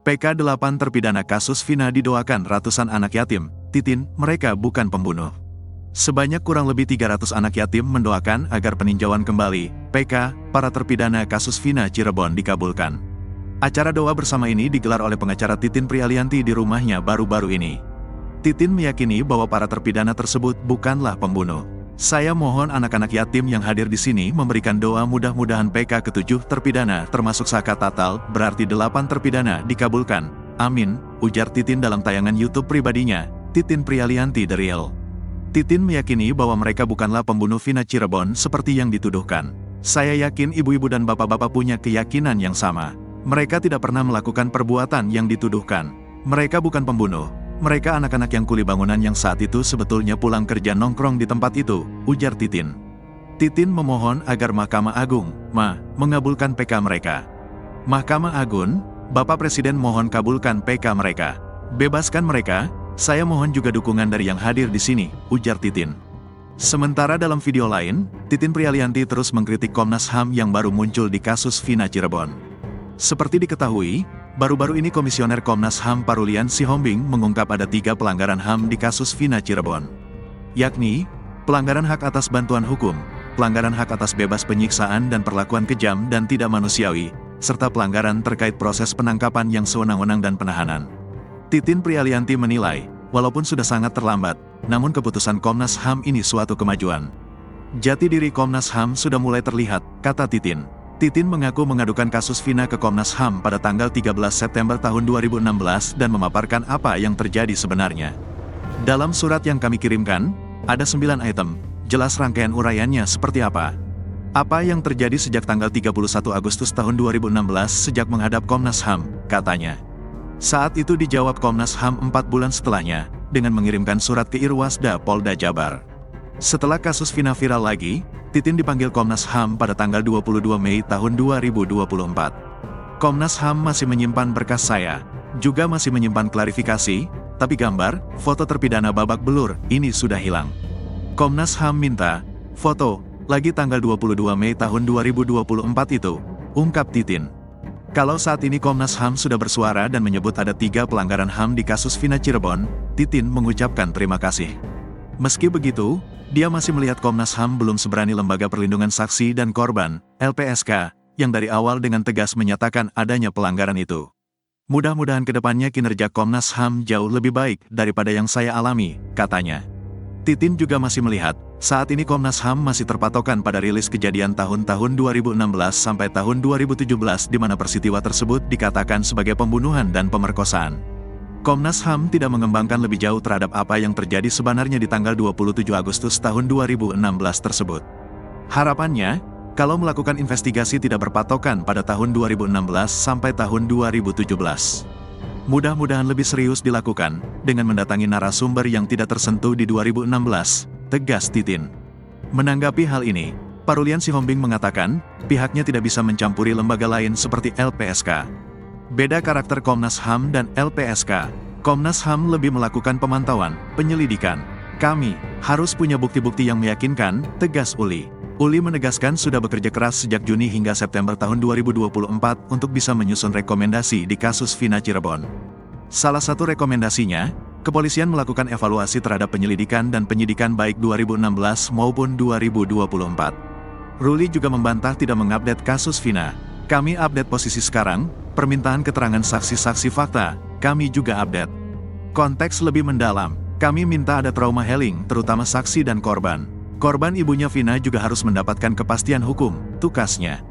PK 8 terpidana kasus Vina didoakan ratusan anak yatim. Titin, mereka bukan pembunuh. Sebanyak kurang lebih 300 anak yatim mendoakan agar peninjauan kembali PK para terpidana kasus Vina Cirebon dikabulkan. Acara doa bersama ini digelar oleh pengacara Titin Prialianti di rumahnya baru-baru ini. Titin meyakini bahwa para terpidana tersebut bukanlah pembunuh. Saya mohon anak-anak yatim yang hadir di sini memberikan doa mudah-mudahan PK ke-7 terpidana termasuk Saka Tatal, berarti 8 terpidana dikabulkan. Amin, ujar Titin dalam tayangan YouTube pribadinya, Titin Prialianti The Real. Titin meyakini bahwa mereka bukanlah pembunuh Vina Cirebon seperti yang dituduhkan. Saya yakin ibu-ibu dan bapak-bapak punya keyakinan yang sama. Mereka tidak pernah melakukan perbuatan yang dituduhkan. Mereka bukan pembunuh. Mereka anak-anak yang kuli bangunan yang saat itu sebetulnya pulang kerja nongkrong di tempat itu, ujar Titin. Titin memohon agar Mahkamah Agung, mengabulkan PK mereka. Mahkamah Agung, Bapak Presiden mohon kabulkan PK mereka. Bebaskan mereka, saya mohon juga dukungan dari yang hadir di sini, ujar Titin. Sementara dalam video lain, Titin Prialianti terus mengkritik Komnas HAM yang baru muncul di kasus Vina Cirebon. Seperti diketahui, baru-baru ini Komisioner Komnas HAM Parulian Sihombing mengungkap ada 3 pelanggaran HAM di kasus Vina Cirebon. Yakni, pelanggaran hak atas bantuan hukum, pelanggaran hak atas bebas penyiksaan dan perlakuan kejam dan tidak manusiawi, serta pelanggaran terkait proses penangkapan yang sewenang-wenang dan penahanan. Titin Prialianti menilai, walaupun sudah sangat terlambat, namun keputusan Komnas HAM ini suatu kemajuan. Jati diri Komnas HAM sudah mulai terlihat, kata Titin. Titin mengaku mengadukan kasus Vina ke Komnas HAM pada tanggal 13 September tahun 2016 dan memaparkan apa yang terjadi sebenarnya. Dalam surat yang kami kirimkan, ada 9 item, jelas rangkaian uraiannya seperti apa. Apa yang terjadi sejak tanggal 31 Agustus tahun 2016 sejak menghadap Komnas HAM, katanya. Saat itu dijawab Komnas HAM 4 bulan setelahnya, dengan mengirimkan surat ke Irwasda Polda Jabar. Setelah kasus Vina viral lagi, Titin dipanggil Komnas HAM pada tanggal 22 Mei tahun 2024. Komnas HAM masih menyimpan berkas saya, juga masih menyimpan klarifikasi, tapi gambar, foto terpidana babak belur, ini sudah hilang. Komnas HAM minta, foto, lagi tanggal 22 Mei tahun 2024 itu, ungkap Titin. Kalau saat ini Komnas HAM sudah bersuara dan menyebut ada 3 pelanggaran HAM di kasus Vina Cirebon, Titin mengucapkan terima kasih. Meski begitu, dia masih melihat Komnas HAM belum seberani Lembaga Perlindungan Saksi dan Korban, LPSK, yang dari awal dengan tegas menyatakan adanya pelanggaran itu. Mudah-mudahan kedepannya kinerja Komnas HAM jauh lebih baik daripada yang saya alami, katanya. Titin juga masih melihat, saat ini Komnas HAM masih terpatokan pada rilis kejadian tahun-tahun 2016 sampai tahun 2017 di mana peristiwa tersebut dikatakan sebagai pembunuhan dan pemerkosaan. Komnas HAM tidak mengembangkan lebih jauh terhadap apa yang terjadi sebenarnya di tanggal 27 Agustus tahun 2016 tersebut. Harapannya, kalau melakukan investigasi tidak berpatokan pada tahun 2016 sampai tahun 2017. Mudah-mudahan lebih serius dilakukan, dengan mendatangi narasumber yang tidak tersentuh di 2016, tegas Titin. Menanggapi hal ini, Parulian Sihombing mengatakan, pihaknya tidak bisa mencampuri lembaga lain seperti LPSK. Beda karakter Komnas HAM dan LPSK. Komnas HAM lebih melakukan pemantauan, penyelidikan. Kami harus punya bukti-bukti yang meyakinkan, tegas Uli. Uli menegaskan sudah bekerja keras sejak Juni hingga September tahun 2024 untuk bisa menyusun rekomendasi di kasus Vina Cirebon. Salah satu rekomendasinya, kepolisian melakukan evaluasi terhadap penyelidikan dan penyidikan baik 2016 maupun 2024. Ruli juga membantah tidak mengupdate kasus Vina. Kami update posisi sekarang, permintaan keterangan saksi-saksi fakta, kami juga update. Konteks lebih mendalam, kami minta ada trauma healing, terutama saksi dan korban. Korban ibunya Vina juga harus mendapatkan kepastian hukum, tukasnya.